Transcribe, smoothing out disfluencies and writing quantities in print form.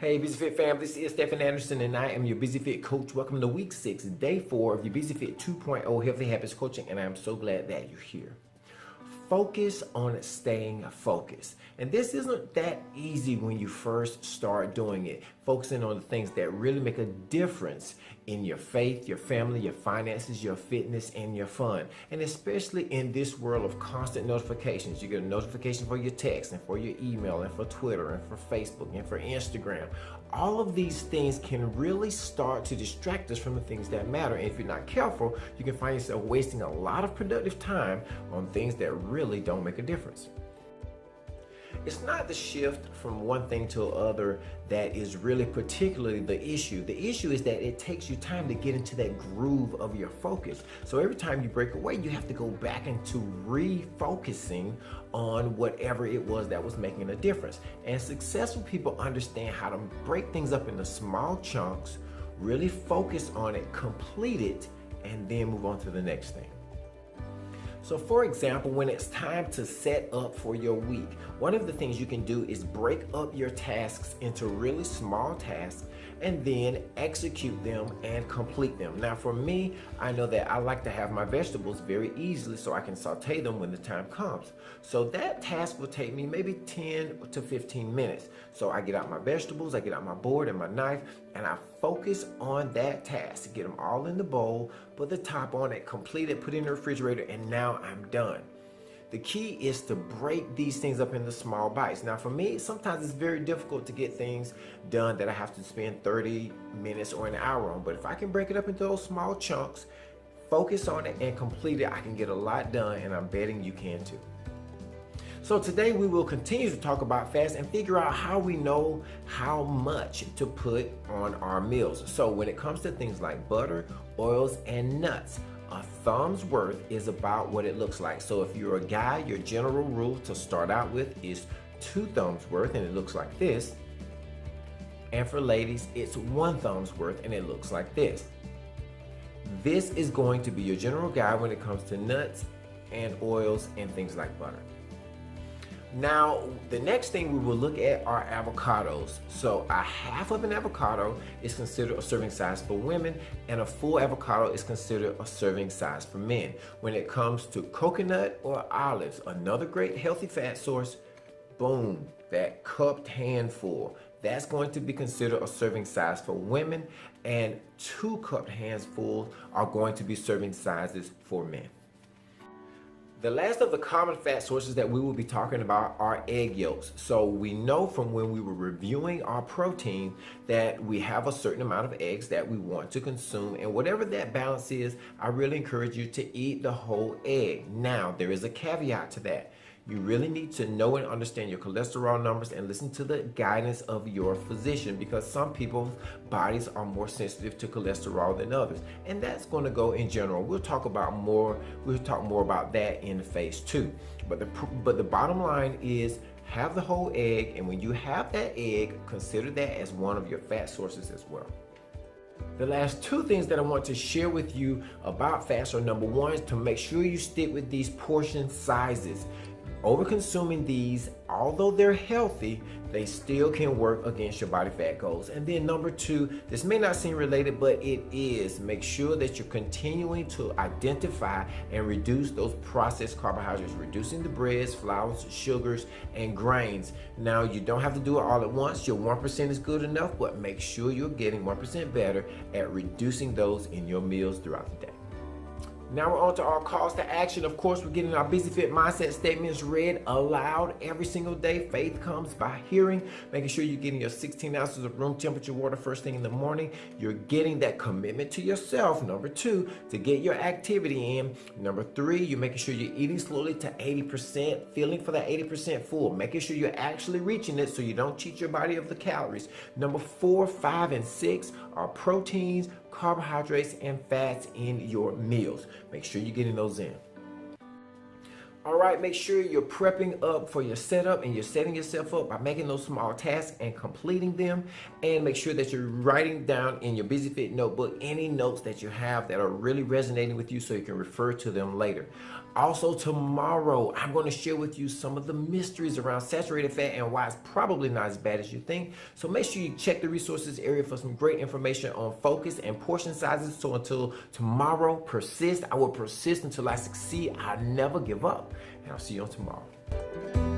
Hey, Busy Fit fam, this is Stephen Anderson and I am your Busy Fit coach. Welcome to week 6, day 4 of your Busy Fit 2.0 Healthy Habits Coaching, and I'm so glad that you're here. Focus on staying focused. And this isn't that easy when you first start doing it. Focusing on the things that really make a difference in your faith, your family, your finances, your fitness, and your fun. And especially in this world of constant notifications. You get a notification for your text and for your email and for Twitter and for Facebook and for Instagram. All of these things can really start to distract us from the things that matter. And if you're not careful, you can find yourself wasting a lot of productive time on things that really don't make a difference. It's not the shift from one thing to another that is really particularly the issue. The issue is that it takes you time to get into that groove of your focus. So every time you break away, you have to go back into refocusing on whatever it was that was making a difference. And successful people understand how to break things up into small chunks, really focus on it, complete it, and then move on to the next thing. So for example, when it's time to set up for your week, one of the things you can do is break up your tasks into really small tasks and then execute them and complete them. Now for me, I know that I like to have my vegetables very easily so I can saute them when the time comes. So that task will take me maybe 10 to 15 minutes. So I get out my vegetables, I get out my board and my knife, and I focus on that task, get them all in the bowl, put the top on it, complete it, put it in the refrigerator, and now I'm done. The key is to break these things up into small bites. Now for me, sometimes it's very difficult to get things done that I have to spend 30 minutes or an hour on. But if I can break it up into those small chunks, focus on it and complete it, I can get a lot done, and I'm betting you can too. So today we will continue to talk about fast and figure out how we know how much to put on our meals. So when it comes to things like butter, oils, and nuts, a thumb's worth is about what it looks like. So if you're a guy, your general rule to start out with is 2 thumbs worth, and it looks like this. And for ladies, it's 1 thumb's worth, and it looks like this. This is going to be your general guide when it comes to nuts and oils and things like butter. Now, the next thing we will look at are avocados. So a half of an avocado is considered a serving size for women, and a full avocado is considered a serving size for men. When it comes to coconut or olives, another great healthy fat source, boom, that cupped handful. That's going to be considered a serving size for women, and 2 cupped handsfuls are going to be serving sizes for men. The last of the common fat sources that we will be talking about are egg yolks. So we know from when we were reviewing our protein that we have a certain amount of eggs that we want to consume, and whatever that balance is, I really encourage you to eat the whole egg. Now, there is a caveat to that. You really need to know and understand your cholesterol numbers and listen to the guidance of your physician, because some people's bodies are more sensitive to cholesterol than others, and that's going to go in general. We'll talk more about that in phase 2. But the bottom line is have the whole egg, and when you have that egg, consider that as one of your fat sources as well. The last 2 things that I want to share with you about fats are, number 1 is to make sure you stick with these portion sizes. Over-consuming these, although they're healthy, they still can work against your body fat goals. And then number 2, this may not seem related, but it is. Make sure that you're continuing to identify and reduce those processed carbohydrates, reducing the breads, flours, sugars, and grains. Now, you don't have to do it all at once. Your 1% is good enough, but make sure you're getting 1% better at reducing those in your meals throughout the day. Now we're on to our calls to action. Of course, we're getting our Busy Fit mindset statements read aloud every single day. Faith comes by hearing. Making sure you're getting your 16 ounces of room temperature water first thing in the morning. You're getting that commitment to yourself. Number 2, to get your activity in. Number 3, you're making sure you're eating slowly to 80%, feeling for that 80% full. Making sure you're actually reaching it so you don't cheat your body of the calories. Number 4, 5, and 6 are proteins, carbohydrates, and fats in your meals. Make sure you're getting those in. All right, make sure you're prepping up for your setup and you're setting yourself up by making those small tasks and completing them. And make sure that you're writing down in your BusyFit notebook any notes that you have that are really resonating with you so you can refer to them later. Also, tomorrow, I'm going to share with you some of the mysteries around saturated fat and why it's probably not as bad as you think. So make sure you check the resources area for some great information on focus and portion sizes. So until tomorrow, persist. I will persist until I succeed. I'll never give up. And I'll see you on tomorrow.